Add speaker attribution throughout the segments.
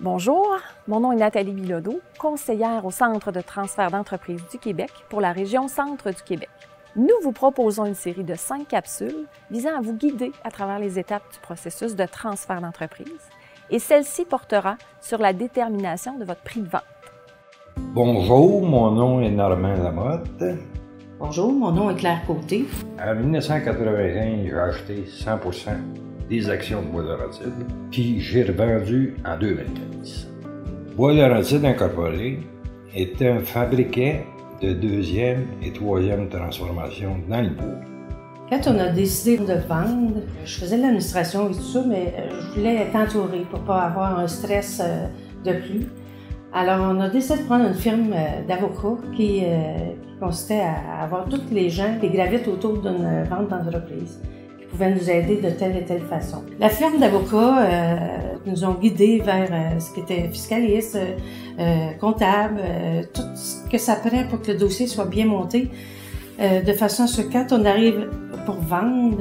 Speaker 1: Bonjour, mon nom est Nathalie Bilodeau, conseillère au Centre de transfert d'entreprises du Québec pour la région Centre du Québec. Nous vous proposons une série de 5 capsules visant à vous guider à travers les étapes du processus de transfert d'entreprise et celle-ci portera sur la détermination de votre prix de vente.
Speaker 2: Bonjour, mon nom est Normand Lamotte.
Speaker 3: Bonjour, mon nom est Claire Côté.
Speaker 2: En 1985, j'ai acheté 100% des actions de Bois Laurentides, puis j'ai revendu en 2015. Bois Laurentides Incorporé est un fabricant de deuxième et troisième transformation dans le bois.
Speaker 3: Quand on a décidé de vendre, je faisais de l'administration et tout ça, mais je voulais être entourée pour ne pas avoir un stress de plus. Alors, on a décidé de prendre une firme d'avocats qui consistait à avoir tous les gens qui gravitent autour d'une vente d'entreprise, qui pouvaient nous aider de telle et telle façon. La firme d'avocats nous ont guidés vers ce qui était fiscaliste, comptable, tout ce que ça prend pour que le dossier soit bien monté, de façon à ce que quand on arrive pour vendre,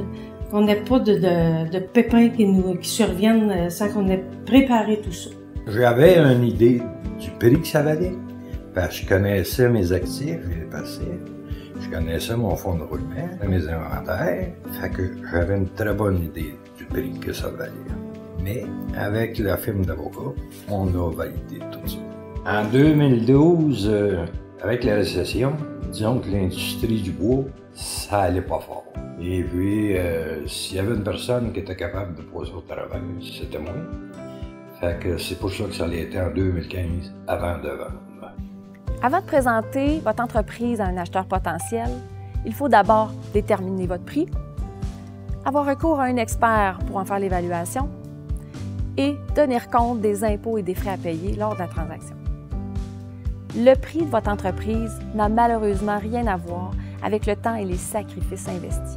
Speaker 3: qu'on n'ait pas de pépins qui surviennent sans qu'on ait préparé tout ça.
Speaker 2: J'avais une idée du prix que ça valait, parce que je connaissais mes actifs, les passifs, je connaissais mon fonds de roulement, mes inventaires, fait que j'avais une très bonne idée du prix que ça valait. Mais avec la firme d'avocats, on a validé tout ça. En 2012, avec la récession, disons que l'industrie du bois, ça allait pas fort. Et puis, s'il y avait une personne qui était capable de passer au travail, c'était moi. Fait que c'est pour ça que ça allait été en 2015, avant de vendre.
Speaker 1: Avant de présenter votre entreprise à un acheteur potentiel, il faut d'abord déterminer votre prix, avoir recours à un expert pour en faire l'évaluation et tenir compte des impôts et des frais à payer lors de la transaction. Le prix de votre entreprise n'a malheureusement rien à voir avec le temps et les sacrifices investis.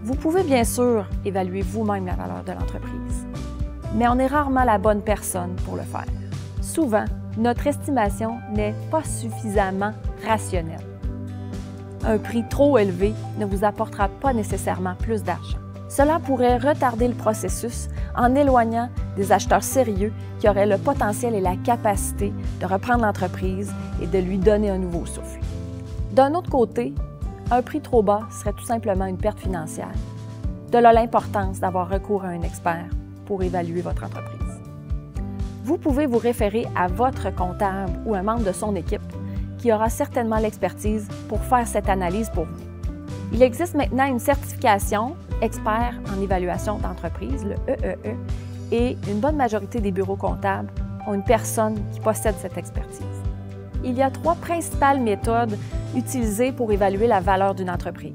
Speaker 1: Vous pouvez bien sûr évaluer vous-même la valeur de l'entreprise, mais on est rarement la bonne personne pour le faire. Souvent, notre estimation n'est pas suffisamment rationnelle. Un prix trop élevé ne vous apportera pas nécessairement plus d'argent. Cela pourrait retarder le processus en éloignant des acheteurs sérieux qui auraient le potentiel et la capacité de reprendre l'entreprise et de lui donner un nouveau souffle. D'un autre côté, un prix trop bas serait tout simplement une perte financière. De là l'importance d'avoir recours à un expert pour évaluer votre entreprise. Vous pouvez vous référer à votre comptable ou un membre de son équipe qui aura certainement l'expertise pour faire cette analyse pour vous. Il existe maintenant une certification expert en évaluation d'entreprise, le EEE, et une bonne majorité des bureaux comptables ont une personne qui possède cette expertise. Il y a 3 principales méthodes utilisées pour évaluer la valeur d'une entreprise.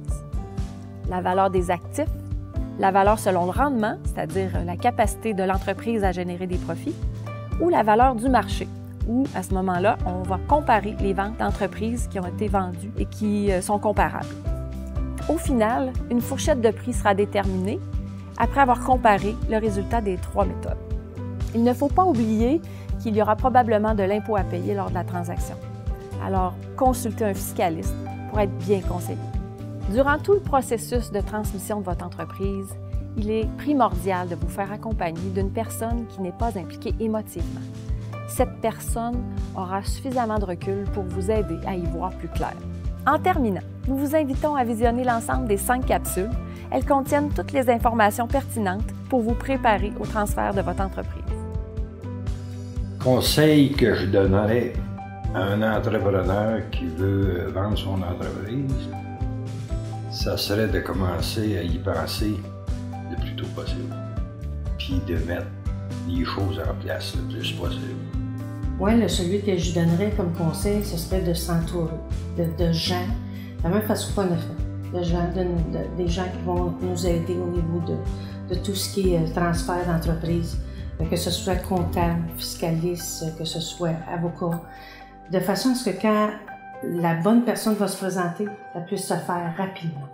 Speaker 1: La valeur des actifs, la valeur selon le rendement, c'est-à-dire la capacité de l'entreprise à générer des profits, ou la valeur du marché, où à ce moment-là, on va comparer les ventes d'entreprises qui ont été vendues et qui sont comparables. Au final, une fourchette de prix sera déterminée après avoir comparé le résultat des 3 méthodes. Il ne faut pas oublier qu'il y aura probablement de l'impôt à payer lors de la transaction. Alors, consultez un fiscaliste pour être bien conseillé. Durant tout le processus de transmission de votre entreprise, il est primordial de vous faire accompagner d'une personne qui n'est pas impliquée émotivement. Cette personne aura suffisamment de recul pour vous aider à y voir plus clair. En terminant, nous vous invitons à visionner l'ensemble des 5 capsules. Elles contiennent toutes les informations pertinentes pour vous préparer au transfert de votre entreprise.
Speaker 2: Conseil que je donnerais à un entrepreneur qui veut vendre son entreprise, ça serait de commencer à y penser le plus tôt possible, puis de mettre les choses en place le plus possible.
Speaker 3: Oui, celui que je donnerais comme conseil, ce serait de s'entourer de gens, de la même façon qu'on a fait, des gens qui vont nous aider au niveau de tout ce qui est transfert d'entreprise, que ce soit comptable, fiscaliste, que ce soit avocat, de façon à ce que quand la bonne personne va se présenter, ça puisse se faire rapidement.